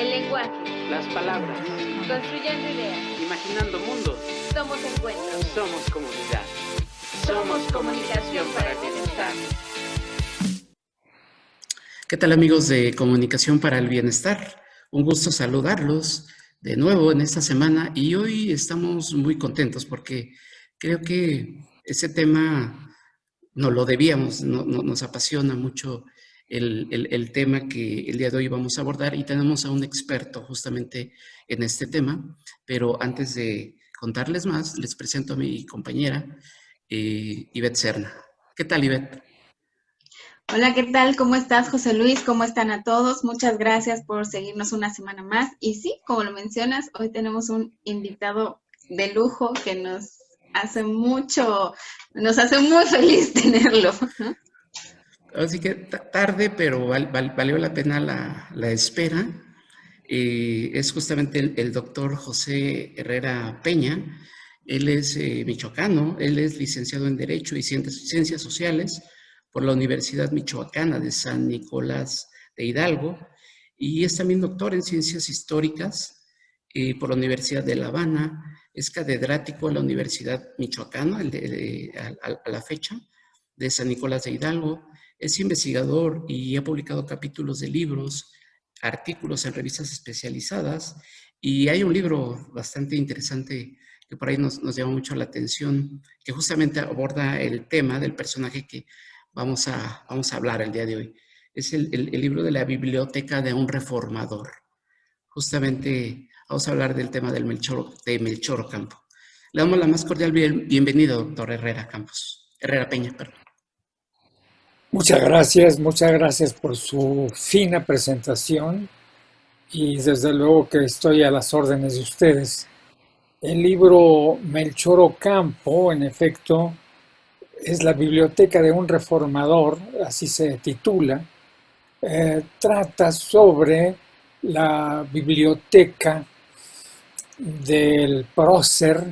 El lenguaje, las palabras, construyendo ideas, imaginando mundos. somos encuentros, Somos comunidad. somos comunicación para el bienestar. ¿Qué tal, amigos de Comunicación para el Bienestar? Un gusto saludarlos de nuevo en esta semana y hoy estamos muy contentos porque creo que ese tema nos lo debíamos, nos apasiona mucho el tema que el día de hoy vamos a abordar y tenemos a un experto justamente en este tema, pero antes de contarles más, les presento a mi compañera Ivette Serna. ¿Qué tal, Ivette? Hola, ¿qué tal? ¿Cómo estás, José Luis? ¿Cómo están a todos? Muchas gracias por seguirnos una semana más. Y sí, como lo mencionas, hoy tenemos un invitado de lujo que nos hace muy feliz tenerlo. Así que tarde, pero valió la pena la espera. Es justamente el doctor José Herrera Peña. Él es michoacano, él es licenciado en Derecho y Ciencias Sociales por la Universidad Michoacana de San Nicolás de Hidalgo y es también doctor en Ciencias Históricas por la Universidad de La Habana. Es catedrático en la Universidad Michoacana a la fecha de San Nicolás de Hidalgo. Es investigador y ha publicado capítulos de libros, artículos en revistas especializadas y hay un libro bastante interesante que por ahí nos llama mucho la atención, que justamente aborda el tema del personaje que vamos a hablar el día de hoy. Es el libro de la biblioteca de un reformador. Justamente vamos a hablar del tema de Melchor Ocampo. Le damos la más cordial bienvenida, doctor Herrera Peña, perdón. Muchas gracias por su fina presentación y desde luego que estoy a las órdenes de ustedes. El libro Melchor Ocampo, en efecto, es la biblioteca de un reformador, así se titula. Trata sobre la biblioteca del prócer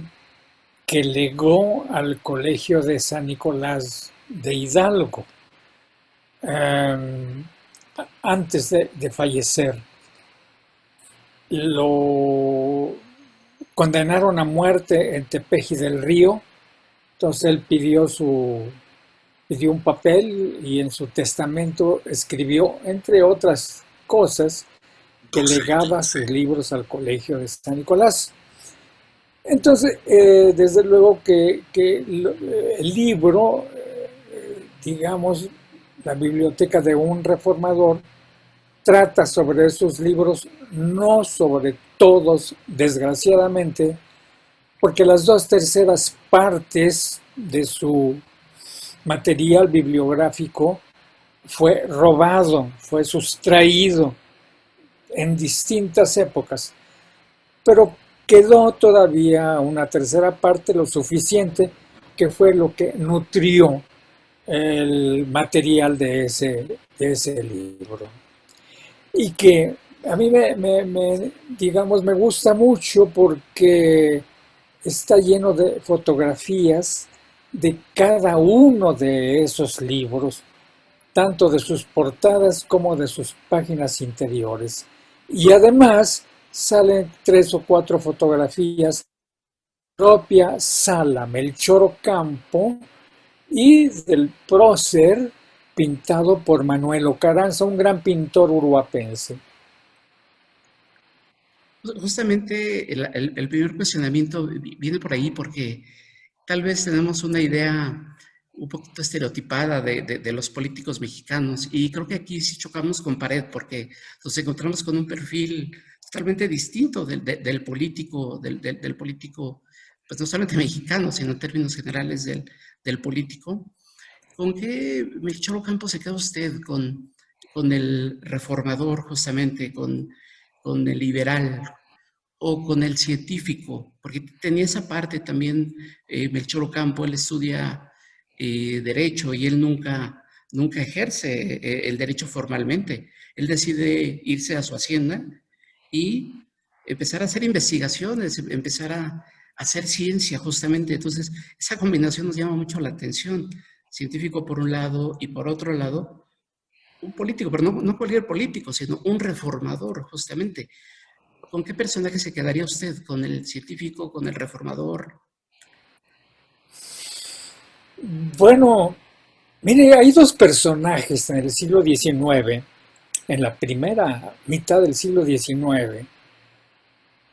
que legó al Colegio de San Nicolás de Hidalgo. Antes de fallecer, lo condenaron a muerte en Tepeji del Río. Entonces él pidió un papel y en su testamento escribió, entre otras cosas, que legaba sus libros al Colegio de San Nicolás. Entonces, desde luego que el libro, digamos, la biblioteca de un reformador, trata sobre esos libros, no sobre todos, desgraciadamente, porque las 2/3 partes de su material bibliográfico fue robado, fue sustraído en distintas épocas, pero quedó todavía una 1/3 parte, lo suficiente, que fue lo que nutrió el material de ese libro. Y que a mí me gusta mucho porque está lleno de fotografías de cada uno de esos libros, tanto de sus portadas como de sus páginas interiores. Y además salen 3 o 4 fotografías de la propia sala Melchor Ocampo y del prócer pintado por Manuel Ocaranza, un gran pintor uruapense. Justamente el primer cuestionamiento viene por ahí porque tal vez tenemos una idea un poquito estereotipada de los políticos mexicanos y creo que aquí sí chocamos con pared porque nos encontramos con un perfil totalmente distinto del político, pues no solamente mexicano, sino en términos generales del político. ¿Con qué Melchor Ocampo se queda usted? ¿Con el reformador justamente, con el liberal o con el científico? Porque tenía esa parte también Melchor Ocampo, él estudia derecho y él nunca ejerce el derecho formalmente. Él decide irse a su hacienda y empezar a hacer investigaciones, empezar a hacer ciencia justamente. Entonces, esa combinación nos llama mucho la atención. Científico por un lado y por otro lado, un político, pero no cualquier político, sino un reformador, justamente. ¿Con qué personaje se quedaría usted? ¿Con el científico, con el reformador? Bueno, mire, hay dos personajes en el siglo XIX, en la primera mitad del siglo XIX,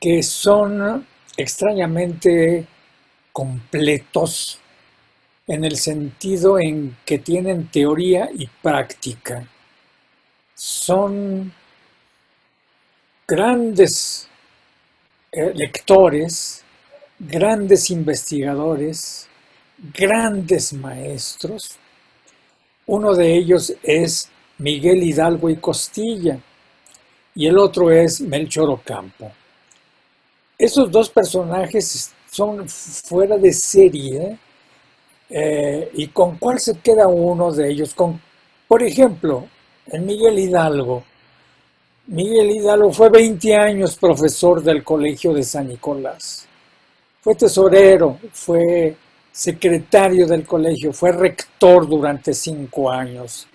que son extrañamente completos en el sentido en que tienen teoría y práctica. Son grandes lectores, grandes investigadores, grandes maestros. Uno de ellos es Miguel Hidalgo y Costilla y el otro es Melchor Ocampo. Esos dos personajes son fuera de serie. ¿Y con cuál se queda uno de ellos? Por ejemplo, en Miguel Hidalgo. Miguel Hidalgo fue 20 años profesor del Colegio de San Nicolás. Fue tesorero, fue secretario del colegio, fue rector durante 5 años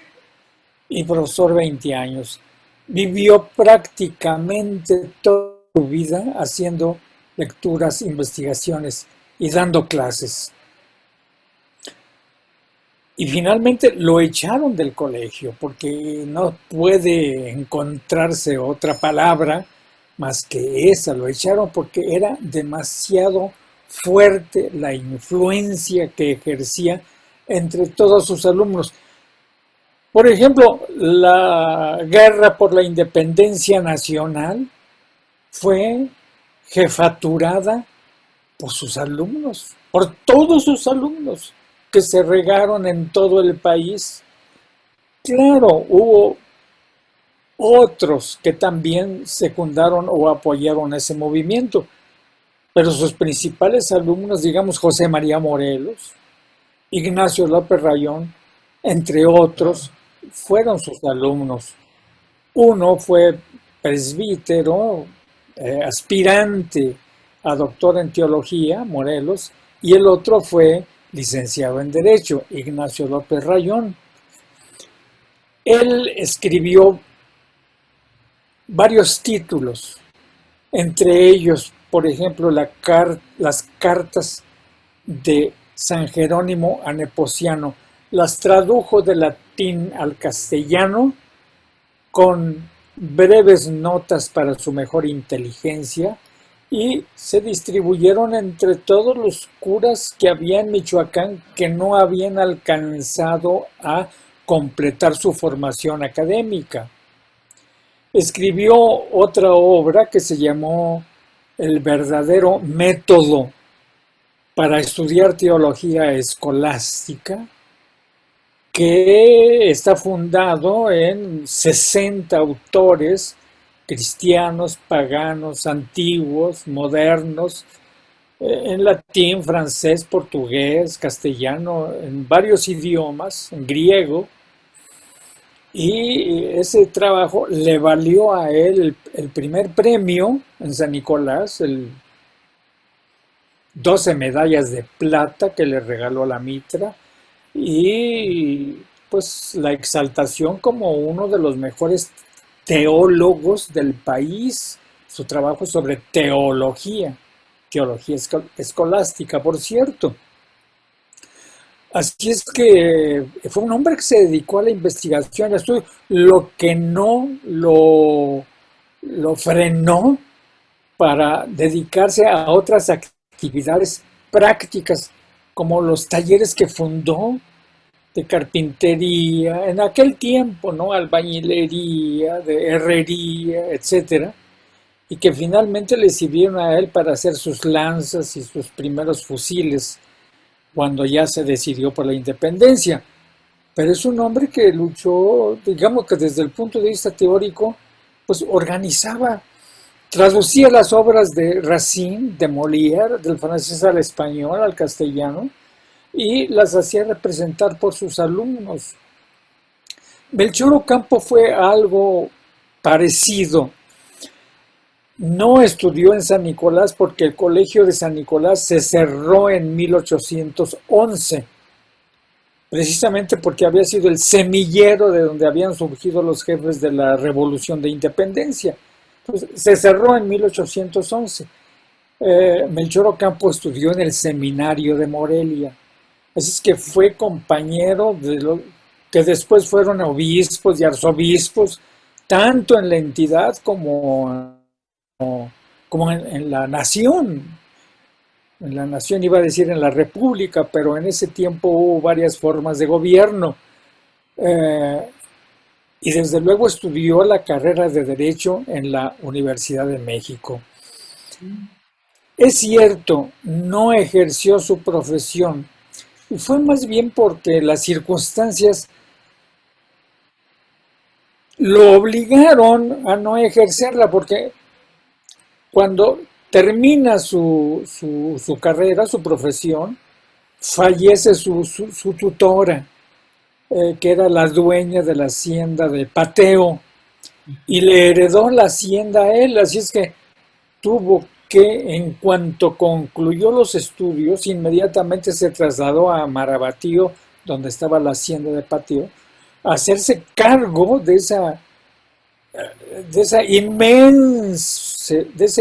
y profesor 20 años. Vivió prácticamente toda su vida haciendo lecturas, investigaciones y dando clases. Y finalmente lo echaron del colegio porque no puede encontrarse otra palabra más que esa. Lo echaron porque era demasiado fuerte la influencia que ejercía entre todos sus alumnos. Por ejemplo, la guerra por la independencia nacional fue jefaturada por sus alumnos, por todos sus alumnos que se regaron en todo el país. Claro, hubo otros que también secundaron o apoyaron ese movimiento, pero sus principales alumnos, digamos José María Morelos, Ignacio López Rayón, entre otros, fueron sus alumnos. Uno fue presbítero, aspirante a doctor en teología, Morelos, y el otro fue licenciado en Derecho, Ignacio López Rayón. Él escribió varios títulos, entre ellos, por ejemplo, las cartas de San Jerónimo a Nepociano. Las tradujo del latín al castellano con breves notas para su mejor inteligencia y se distribuyeron entre todos los curas que había en Michoacán que no habían alcanzado a completar su formación académica. Escribió otra obra que se llamó El verdadero método para estudiar teología escolástica, que está fundado en 60 autores cristianos, paganos, antiguos, modernos, en latín, francés, portugués, castellano, en varios idiomas, en griego. Y ese trabajo le valió a él el primer premio en San Nicolás, 12 medallas de plata que le regaló la Mitra y pues la exaltación como uno de los mejores teólogos del país. Su trabajo sobre teología escolástica, por cierto. Así es que fue un hombre que se dedicó a la investigación, al estudio, lo que no lo frenó para dedicarse a otras actividades prácticas, como los talleres que fundó de carpintería, en aquel tiempo, ¿no? Albañilería, de herrería, etcétera, y que finalmente le sirvieron a él para hacer sus lanzas y sus primeros fusiles cuando ya se decidió por la independencia. Pero es un hombre que luchó, digamos que desde el punto de vista teórico, pues organizaba, traducía las obras de Racine, de Molière, del francés al español, al castellano, y las hacía representar por sus alumnos. Melchor Ocampo fue algo parecido. No estudió en San Nicolás porque el colegio de San Nicolás se cerró en 1811, precisamente porque había sido el semillero de donde habían surgido los jefes de la Revolución de Independencia. Pues, se cerró en 1811. Melchor Ocampo estudió en el seminario de Morelia. Así es que fue compañero de los que después fueron obispos y arzobispos, tanto en la entidad como en la nación. En la nación iba a decir en la república, pero en ese tiempo hubo varias formas de gobierno. Y desde luego estudió la carrera de Derecho en la Universidad de México. Es cierto, no ejerció su profesión, y fue más bien porque las circunstancias lo obligaron a no ejercerla, porque cuando termina su carrera, su profesión, fallece su tutora, que era la dueña de la hacienda de Pateo, y le heredó la hacienda a él, así es que tuvo que, en cuanto concluyó los estudios, inmediatamente se trasladó a Marabatío, donde estaba la hacienda de Pateo, a hacerse cargo de ese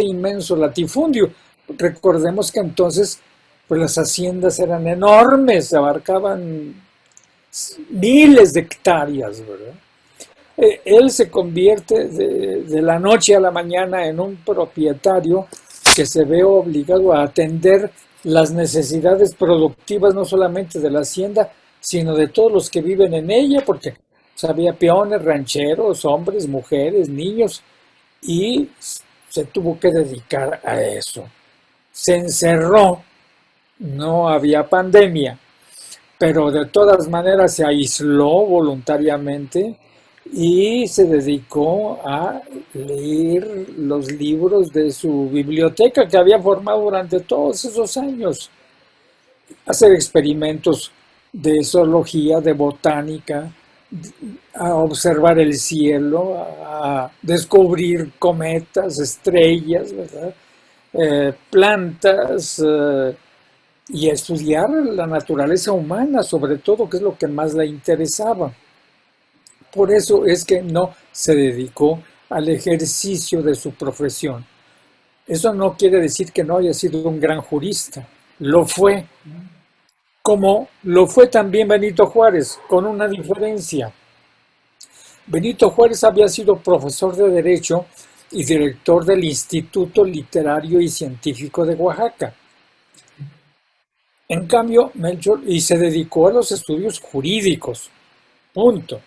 inmenso latifundio. Recordemos que entonces pues las haciendas eran enormes, abarcaban miles de hectáreas, ¿verdad? Él se convierte de la noche a la mañana en un propietario que se ve obligado a atender las necesidades productivas no solamente de la hacienda, sino de todos los que viven en ella, porque había peones, rancheros, hombres, mujeres, niños, y se tuvo que dedicar a eso. Se encerró, no había pandemia, pero de todas maneras se aisló voluntariamente y se dedicó a leer los libros de su biblioteca que había formado durante todos esos años, hacer experimentos de zoología, de botánica, a observar el cielo, a descubrir cometas, estrellas, ¿verdad? Plantas, y a estudiar la naturaleza humana, sobre todo, que es lo que más le interesaba. Por eso es que no se dedicó al ejercicio de su profesión. Eso no quiere decir que no haya sido un gran jurista. Lo fue, como lo fue también Benito Juárez, con una diferencia. Benito Juárez había sido profesor de Derecho y director del Instituto Literario y Científico de Oaxaca. En cambio, Melchor se dedicó a los estudios jurídicos. Punto.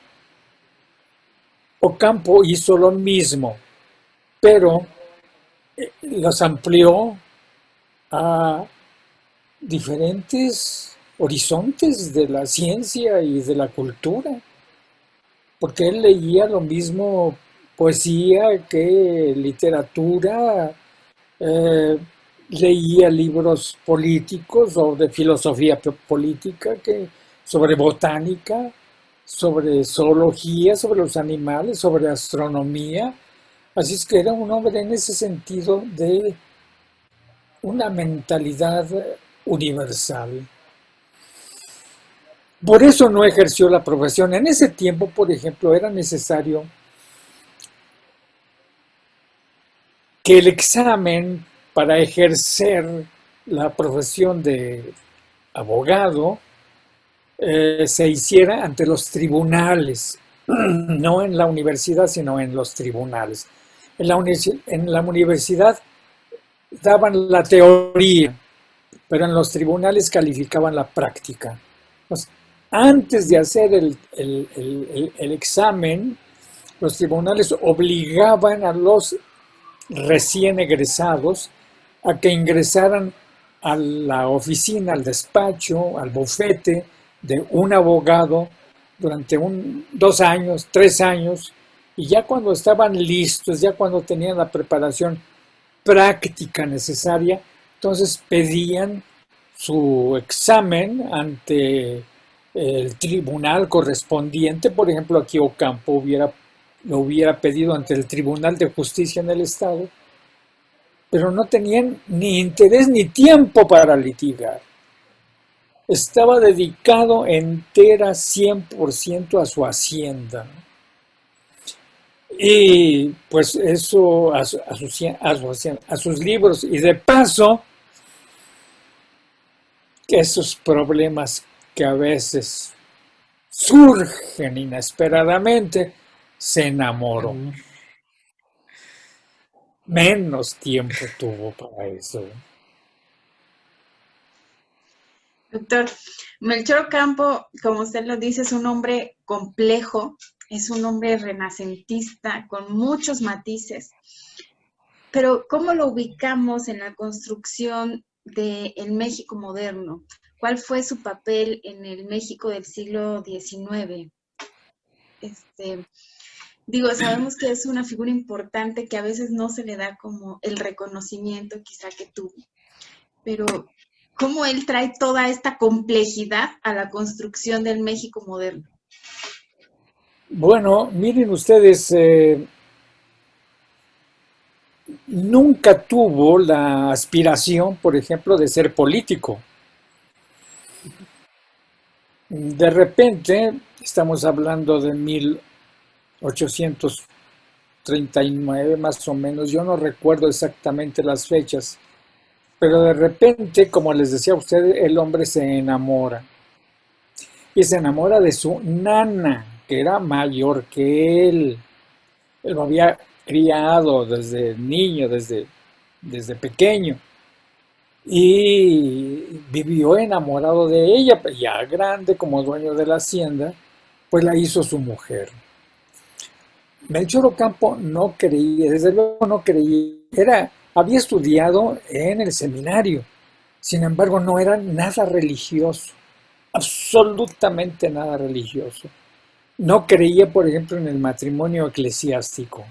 Ocampo hizo lo mismo, pero los amplió a diferentes horizontes de la ciencia y de la cultura, porque él leía lo mismo poesía que literatura, leía libros políticos o de filosofía política, sobre botánica, sobre zoología, sobre los animales, sobre astronomía. Así es que era un hombre en ese sentido de una mentalidad universal. Por eso no ejerció la profesión. En ese tiempo, por ejemplo, era necesario que el examen para ejercer la profesión de abogado se hiciera ante los tribunales, no en la universidad, sino en los tribunales. En la universidad daban la teoría, pero en los tribunales calificaban la práctica. Entonces, antes de hacer el examen, los tribunales obligaban a los recién egresados a que ingresaran a la oficina, al despacho, al bufete de un abogado durante 2 años, 3 años, y ya cuando estaban listos, ya cuando tenían la preparación práctica necesaria, entonces pedían su examen ante el tribunal correspondiente. Por ejemplo, aquí Ocampo lo hubiera pedido ante el Tribunal de Justicia en el Estado, pero no tenían ni interés ni tiempo para litigar. estaba dedicado entera 100% a su hacienda. Y pues eso a sus libros. Y de paso, esos problemas que a veces surgen inesperadamente, se enamoró. Menos tiempo tuvo para eso. Doctor, Melchor Ocampo, como usted lo dice, es un hombre complejo, es un hombre renacentista con muchos matices, pero ¿cómo lo ubicamos en la construcción del México moderno? ¿Cuál fue su papel en el México del siglo XIX? Sabemos que es una figura importante que a veces no se le da como el reconocimiento quizá que tuvo, pero ¿cómo él trae toda esta complejidad a la construcción del México moderno? Bueno, miren ustedes, nunca tuvo la aspiración, por ejemplo, de ser político. De repente, estamos hablando de 1839 más o menos, yo no recuerdo exactamente las fechas, pero de repente, como les decía a ustedes, el hombre se enamora. Y se enamora de su nana, que era mayor que él. Él lo había criado desde niño, desde pequeño. Y vivió enamorado de ella, ya grande, como dueño de la hacienda, pues la hizo su mujer. Melchor Ocampo no creía, desde luego no creía, había estudiado en el seminario, sin embargo no era nada religioso, absolutamente nada religioso. No creía, por ejemplo, en el matrimonio eclesiástico.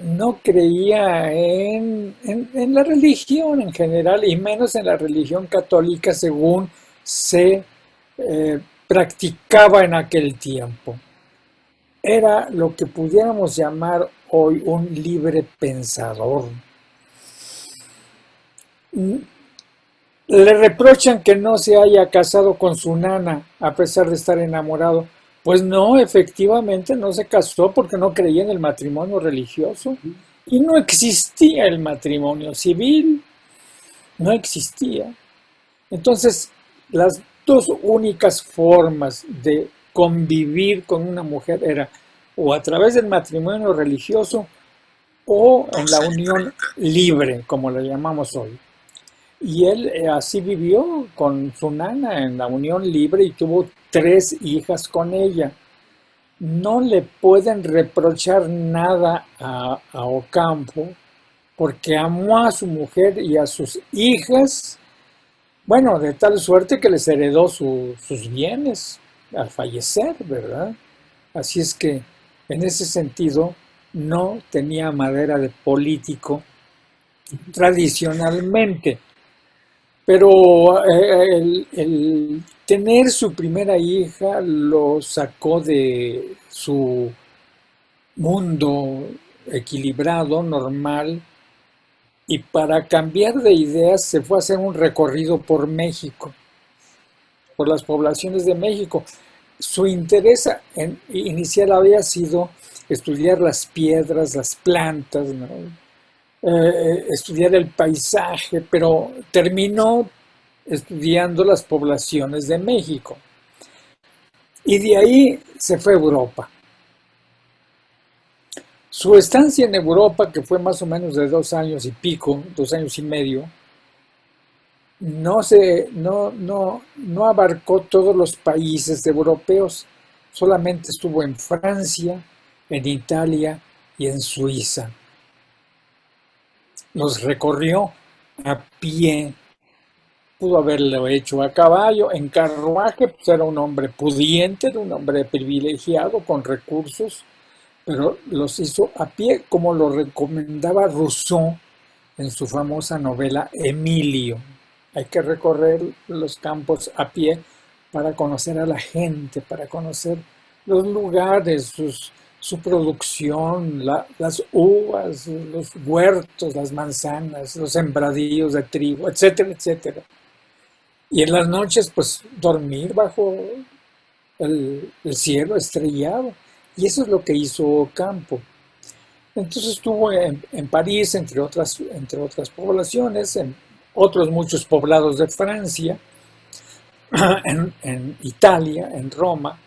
No creía en la religión en general, y menos en la religión católica según se practicaba en aquel tiempo. Era lo que pudiéramos llamar hoy un libre pensador. Le reprochan que no se haya casado con su nana a pesar de estar enamorado. Pues no, efectivamente no se casó porque no creía en el matrimonio religioso. Y no existía el matrimonio civil. No existía. Entonces, las dos únicas formas de convivir con una mujer era o a través del matrimonio religioso o en la unión libre, como la llamamos hoy. Y él así vivió con su nana en la unión libre y tuvo 3 hijas con ella. No le pueden reprochar nada a Ocampo porque amó a su mujer y a sus hijas, bueno, de tal suerte que les heredó sus bienes al fallecer, ¿verdad? Así es que en ese sentido no tenía madera de político tradicionalmente. Pero el tener su primera hija lo sacó de su mundo equilibrado, normal, y para cambiar de ideas se fue a hacer un recorrido por México, por las poblaciones de México. Su interés inicial había sido estudiar las piedras, las plantas, ¿no? Estudiar el paisaje, pero terminó estudiando las poblaciones de México. Y de ahí se fue a Europa. Su estancia en Europa, que fue más o menos de 2 años y pico, 2 años y medio, no abarcó todos los países europeos, solamente estuvo en Francia, en Italia y en Suiza. Los recorrió a pie, pudo haberlo hecho a caballo, en carruaje, pues era un hombre pudiente, era un hombre privilegiado, con recursos, pero los hizo a pie, como lo recomendaba Rousseau en su famosa novela Emilio. Hay que recorrer los campos a pie para conocer a la gente, para conocer los lugares, su producción, las uvas, los huertos, las manzanas, los sembradíos de trigo, etcétera, etcétera. Y en las noches, pues, dormir bajo el cielo estrellado. Y eso es lo que hizo Ocampo. Entonces estuvo en París, entre otras poblaciones, en otros muchos poblados de Francia, en Italia, en Roma,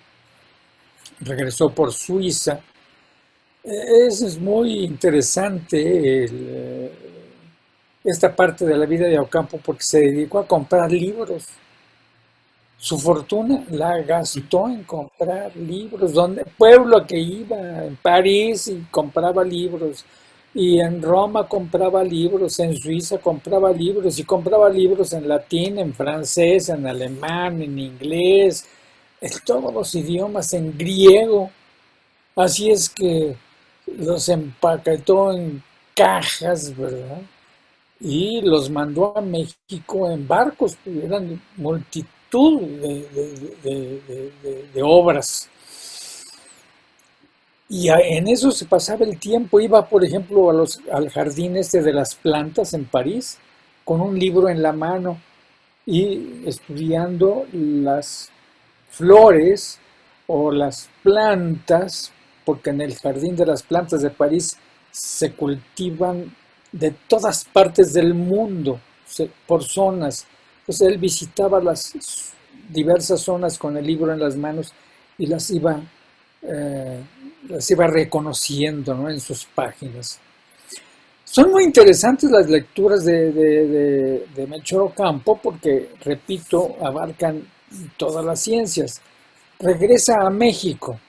regresó por Suiza. Es muy interesante esta parte de la vida de Ocampo porque se dedicó a comprar libros. Su fortuna la gastó en comprar libros, donde pueblo que iba, en París y compraba libros, y en Roma compraba libros, en Suiza compraba libros, y compraba libros en latín, en francés, en alemán, en inglés, en todos los idiomas, en griego. Así es que los empaquetó en cajas, ¿verdad? Y los mandó a México en barcos, eran multitud de obras. Y en eso se pasaba el tiempo. Iba, por ejemplo, al jardín de las plantas en París, con un libro en la mano y estudiando las flores o las plantas, porque en el jardín de las plantas de París se cultivan de todas partes del mundo, por zonas. Entonces él visitaba las diversas zonas con el libro en las manos y las iba reconociendo, ¿no?, en sus páginas. Son muy interesantes las lecturas de Melchor Ocampo porque, repito, abarcan todas las ciencias. Regresa a México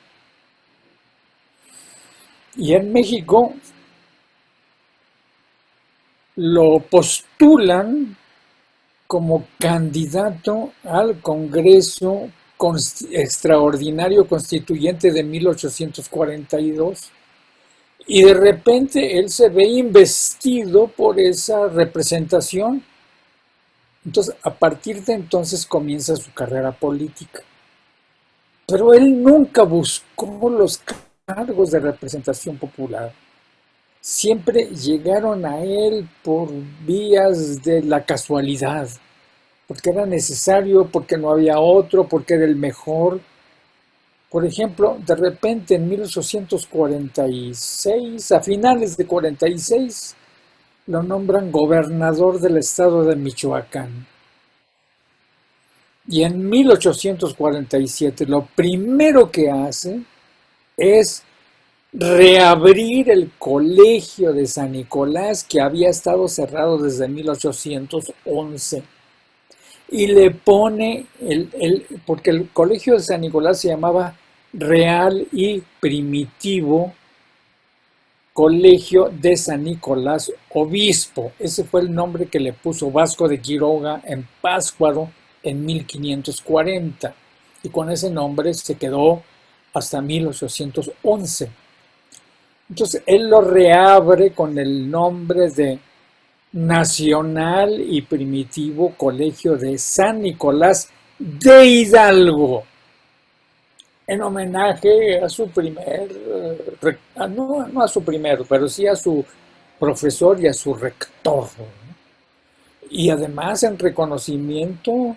y en México lo postulan como candidato al Congreso Extraordinario Constituyente de 1842 y de repente él se ve investido por esa representación. Entonces, a partir de entonces comienza su carrera política. Pero él nunca buscó los cargos de representación popular. Siempre llegaron a él por vías de la casualidad, porque era necesario, porque no había otro, porque era el mejor. Por ejemplo, de repente en 1846, a finales de 46, lo nombran gobernador del estado de Michoacán. Y en 1847 lo primero que hace es reabrir el colegio de San Nicolás, que había estado cerrado desde 1811. Y le pone, porque el colegio de San Nicolás se llamaba Real y Primitivo Colegio de San Nicolás Obispo. Ese fue el nombre que le puso Vasco de Quiroga en Pátzcuaro en 1540. Y con ese nombre se quedó hasta 1811. Entonces él lo reabre con el nombre de Nacional y Primitivo Colegio de San Nicolás de Hidalgo, en homenaje a su no a su primero, pero sí a su profesor y a su rector. Y además en reconocimiento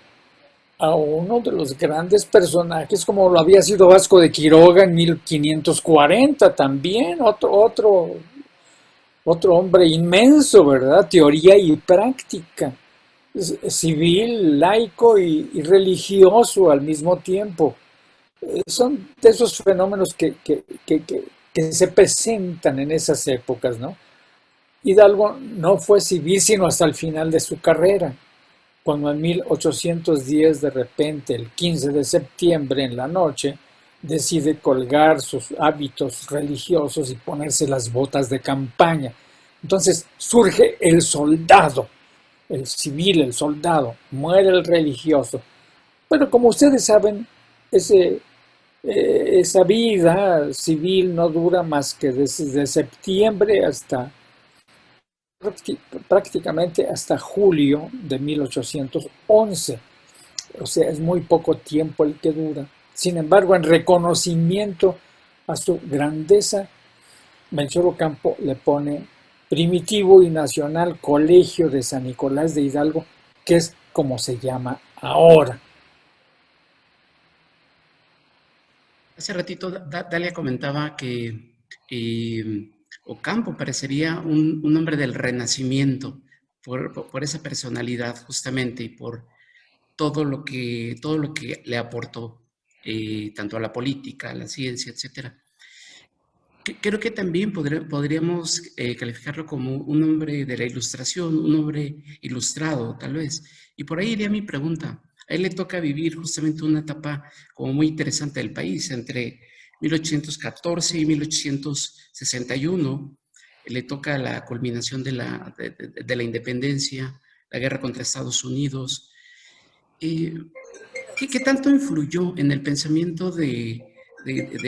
a uno de los grandes personajes, como lo había sido Vasco de Quiroga en 1540 también, otro hombre inmenso, ¿verdad? Teoría y práctica, civil, laico y religioso al mismo tiempo. Son de esos fenómenos que se presentan en esas épocas, ¿no? Hidalgo no fue civil sino hasta el final de su carrera, cuando en 1810, de repente, el 15 de septiembre en la noche, decide colgar sus hábitos religiosos y ponerse las botas de campaña. Entonces surge el soldado, el civil, el soldado, muere el religioso. Pero como ustedes saben, esa vida civil no dura más que desde septiembre hasta prácticamente hasta julio de 1811. O sea, es muy poco tiempo el que dura. Sin embargo, en reconocimiento a su grandeza, Melchor Ocampo le pone Primitivo y Nacional Colegio de San Nicolás de Hidalgo, que es como se llama ahora. Hace ratito Dalia comentaba que Ocampo parecería un hombre del Renacimiento por esa personalidad justamente y por todo lo que le aportó tanto a la política, a la ciencia, etcétera. Creo que también podríamos calificarlo como un hombre de la ilustración, un hombre ilustrado, tal vez. Y por ahí iría mi pregunta. A él le toca vivir justamente una etapa como muy interesante del país, entre 1814 y 1861. Le toca la culminación de la independencia, la guerra contra Estados Unidos. ¿Qué tanto influyó en el pensamiento de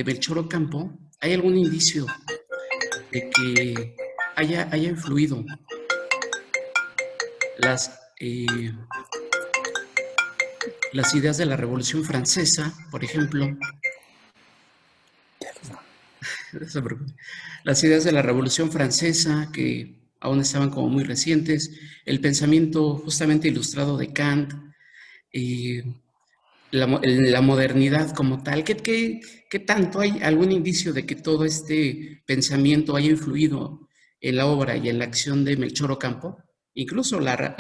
Melchor Ocampo? ¿Hay algún indicio de que haya influido las ideas de la Revolución Francesa, por ejemplo? Las ideas de la Revolución Francesa, que aún estaban como muy recientes, el pensamiento justamente ilustrado de Kant, la modernidad como tal. ¿Qué tanto hay algún indicio de que todo este pensamiento haya influido en la obra y en la acción de Melchor Ocampo? Incluso la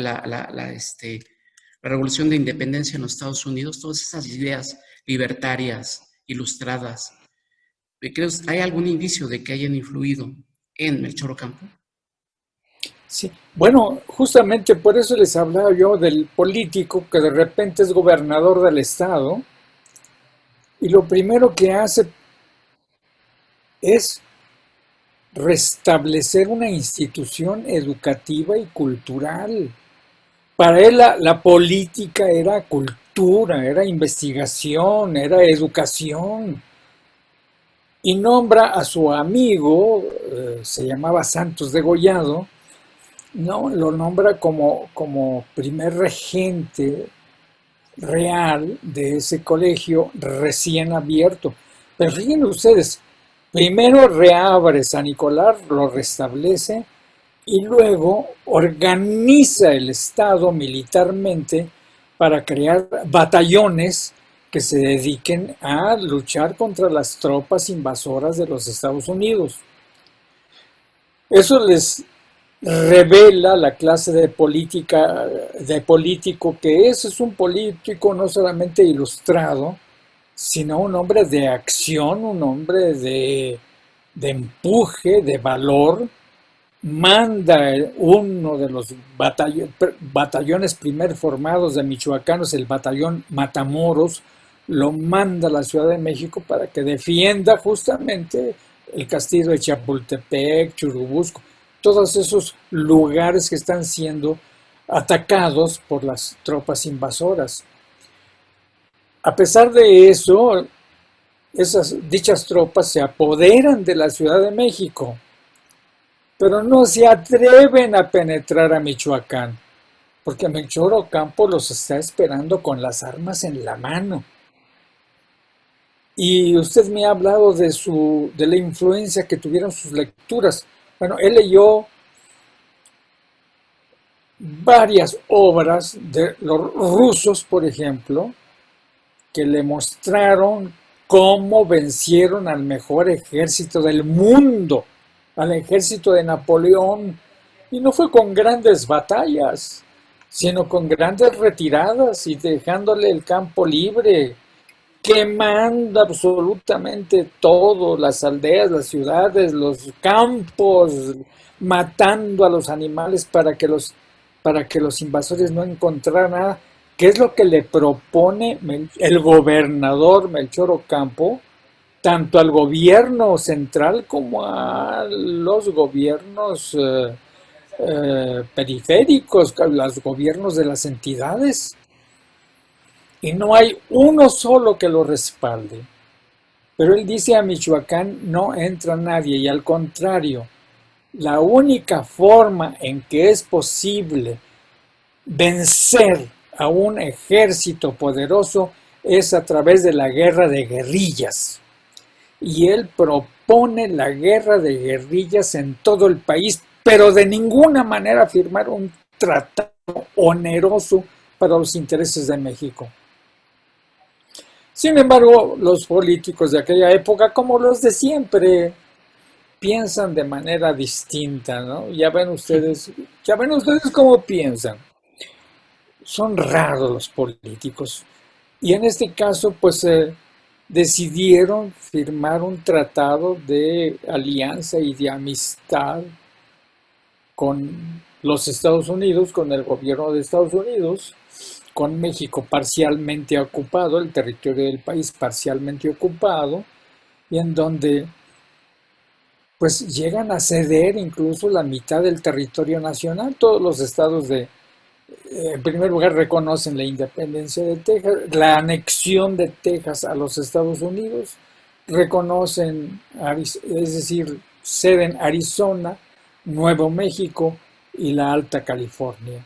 Revolución de Independencia en los Estados Unidos, todas esas ideas libertarias, ilustradas. ¿Hay algún indicio de que hayan influido en Melchor Ocampo? Sí, bueno, justamente por eso les hablaba yo del político que de repente es gobernador del estado y lo primero que hace es restablecer una institución educativa y cultural. Para él la política era cultura, era investigación, era educación. Y nombra a su amigo, se llamaba Santos Degollado, no, lo nombra como primer regente real de ese colegio recién abierto. Pero fíjense ustedes, primero reabre San Nicolás, lo restablece y luego organiza el Estado militarmente para crear batallones que se dediquen a luchar contra las tropas invasoras de los Estados Unidos. Eso les revela la clase de político que es un político no solamente ilustrado, sino un hombre de acción, un hombre de empuje, de valor. Manda uno de los batallones primer formados de michoacanos, el batallón Matamoros, lo manda a la Ciudad de México para que defienda justamente el castillo de Chapultepec, Churubusco, todos esos lugares que están siendo atacados por las tropas invasoras. A pesar de eso, dichas tropas se apoderan de la Ciudad de México, pero no se atreven a penetrar a Michoacán, porque Melchor Ocampo los está esperando con las armas en la mano. Y usted me ha hablado de la influencia que tuvieron sus lecturas. Bueno, él leyó varias obras de los rusos, por ejemplo, que le mostraron cómo vencieron al mejor ejército del mundo, al ejército de Napoleón, y no fue con grandes batallas, sino con grandes retiradas y dejándole el campo libre, quemando absolutamente todo, las aldeas, las ciudades, los campos, matando a los animales para que los invasores no encontraran nada. ¿Qué es lo que le propone el gobernador Melchor Ocampo, tanto al gobierno central como a los gobiernos periféricos, a los gobiernos de las entidades? Y no hay uno solo que lo respalde. Pero él dice: a Michoacán no entra nadie, y al contrario, la única forma en que es posible vencer a un ejército poderoso es a través de la guerra de guerrillas. Y él propone la guerra de guerrillas en todo el país, pero de ninguna manera firmar un tratado oneroso para los intereses de México. Sin embargo, los políticos de aquella época, como los de siempre, piensan de manera distinta, ¿no? Ya ven ustedes cómo piensan. Son raros los políticos. Y en este caso, pues decidieron firmar un tratado de alianza y de amistad con los Estados Unidos, con el gobierno de Estados Unidos, con México parcialmente ocupado, el territorio del país parcialmente ocupado, y en donde pues llegan a ceder incluso la mitad del territorio nacional. Todos los estados en primer lugar reconocen la independencia de Texas, la anexión de Texas a los Estados Unidos, reconocen, es decir, ceden Arizona, Nuevo México y la Alta California.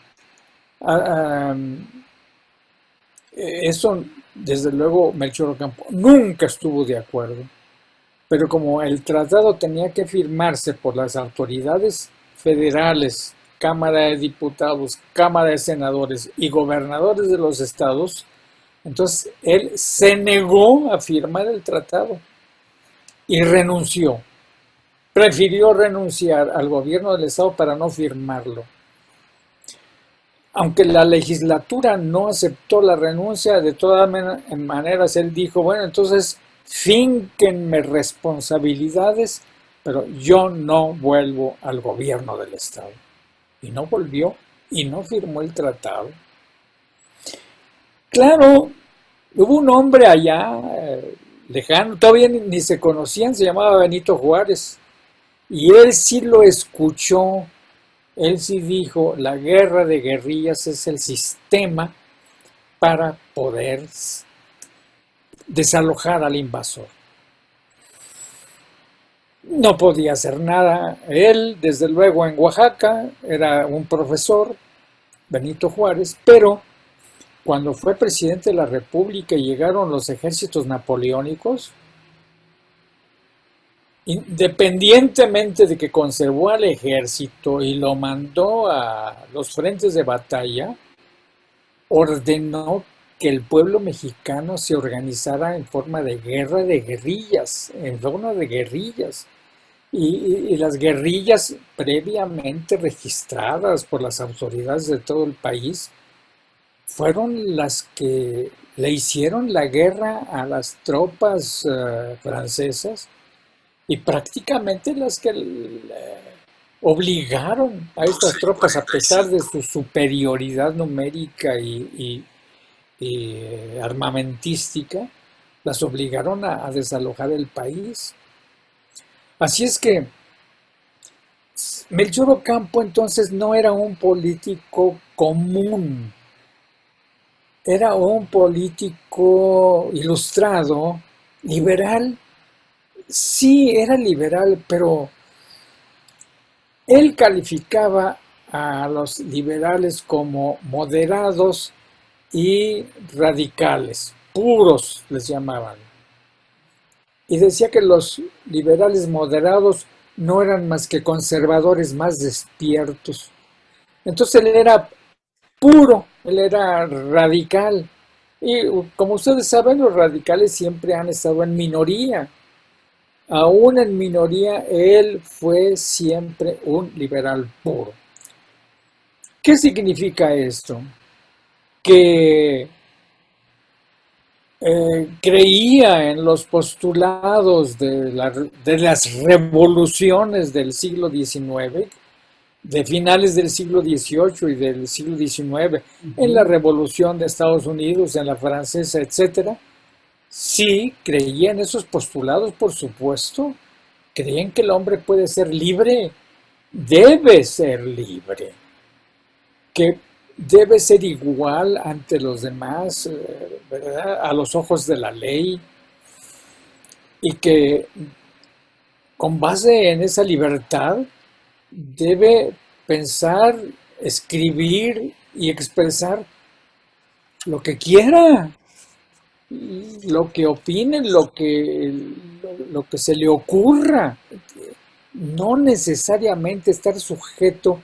Eso, desde luego, Melchor Ocampo nunca estuvo de acuerdo, pero como el tratado tenía que firmarse por las autoridades federales, Cámara de Diputados, Cámara de Senadores y gobernadores de los estados, entonces él se negó a firmar el tratado y renunció. Prefirió renunciar al gobierno del estado para no firmarlo. Aunque la legislatura no aceptó la renuncia, de todas maneras él dijo, bueno, entonces fínquenme responsabilidades, pero yo no vuelvo al gobierno del estado. Y no volvió y no firmó el tratado. Claro, hubo un hombre allá lejano, todavía ni se conocían, se llamaba Benito Juárez, y él sí lo escuchó. Él sí dijo, la guerra de guerrillas es el sistema para poder desalojar al invasor. No podía hacer nada. Él, desde luego, en Oaxaca, era un profesor, Benito Juárez, pero cuando fue presidente de la República y llegaron los ejércitos napoleónicos, independientemente de que conservó al ejército y lo mandó a los frentes de batalla, ordenó que el pueblo mexicano se organizara en forma de guerra de guerrillas, en forma de guerrillas. Y las guerrillas previamente registradas por las autoridades de todo el país fueron las que le hicieron la guerra a las tropas francesas, y prácticamente las que obligaron a estas tropas, a pesar de su superioridad numérica y armamentística, las obligaron a desalojar el país. Así es que Melchor Ocampo entonces no era un político común, era un político ilustrado, liberal. Sí, era liberal, pero él calificaba a los liberales como moderados y radicales, puros les llamaban. Y decía que los liberales moderados no eran más que conservadores más despiertos. Entonces él era puro, él era radical. Y como ustedes saben, los radicales siempre han estado en minoría. Aún en minoría, él fue siempre un liberal puro. ¿Qué significa esto? Que creía en los postulados de las revoluciones del siglo XIX, de finales del siglo XVIII y del siglo XIX, en la revolución de Estados Unidos, en la francesa, etc. Sí, creía en esos postulados, por supuesto. Creían que el hombre puede ser libre, debe ser libre, que debe ser igual ante los demás, ¿verdad?, a los ojos de la ley, y que con base en esa libertad debe pensar, escribir y expresar lo que quiera, lo que opine, lo que se le ocurra, no necesariamente estar sujeto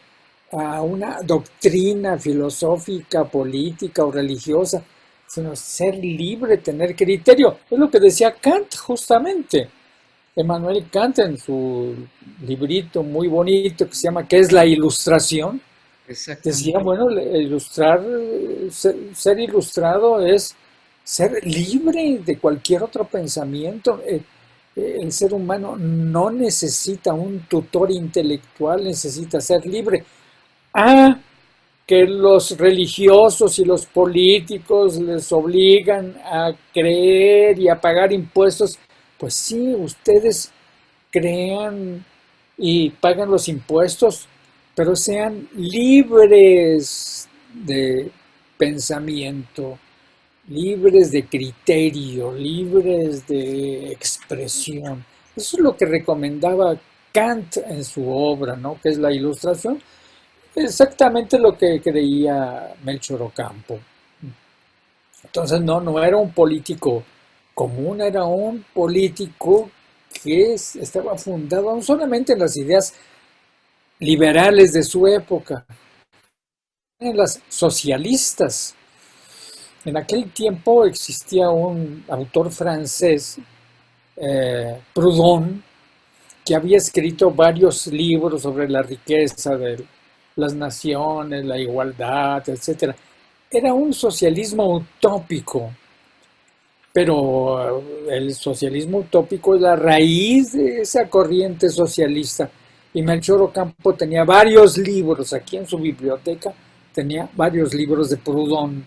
a una doctrina filosófica, política o religiosa, sino ser libre, tener criterio. Es lo que decía Kant justamente. Emmanuel Kant en su librito muy bonito que se llama ¿Qué es la ilustración? Decía, bueno, ilustrar, ser ilustrado es ser libre de cualquier otro pensamiento. El ser humano no necesita un tutor intelectual, necesita ser libre. Que los religiosos y los políticos les obligan a creer y a pagar impuestos, pues sí, ustedes crean y pagan los impuestos, pero sean libres de pensamiento, libres de criterio, libres de expresión. Eso es lo que recomendaba Kant en su obra, ¿no? Que es la ilustración. Exactamente lo que creía Melchor Ocampo. Entonces no era un político común, era un político que estaba fundado no solamente en las ideas liberales de su época, en las socialistas. En aquel tiempo existía un autor francés, Proudhon, que había escrito varios libros sobre la riqueza de las naciones, la igualdad, etc. Era un socialismo utópico, pero el socialismo utópico es la raíz de esa corriente socialista. Y Melchor Ocampo tenía varios libros, aquí en su biblioteca tenía varios libros de Proudhon.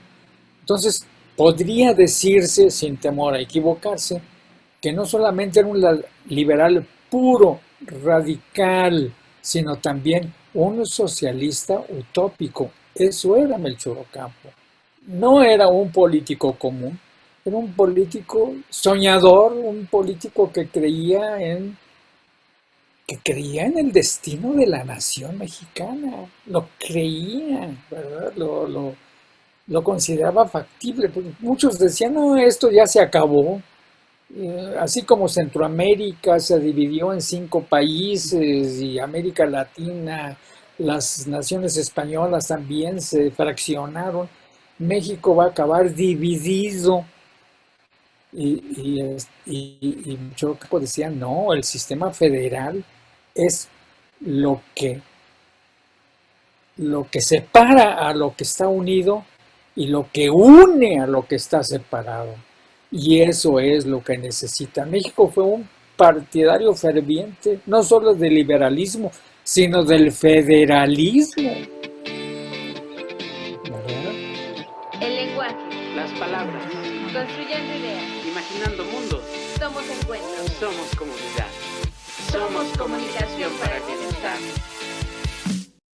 Entonces, podría decirse, sin temor a equivocarse, que no solamente era un liberal puro, radical, sino también un socialista utópico. Eso era Melchor Ocampo. No era un político común, era un político soñador, un político que creía en el destino de la nación mexicana. Lo creía, ¿verdad? Lo consideraba factible, porque muchos decían, no, esto ya se acabó. Así como Centroamérica se dividió en 5 países y América Latina, las naciones españolas también se fraccionaron, México va a acabar dividido. Y Melchor Ocampo decía, no, el sistema federal es lo que separa a lo que está unido y lo que une a lo que está separado. Y eso es lo que necesita. México fue un partidario ferviente, no solo del liberalismo, sino del federalismo. ¿Verdad? El lenguaje, Las palabras. construyendo ideas. Imaginando mundos. Somos encuentros. Somos comunidad. Somos comunicación para el bienestar.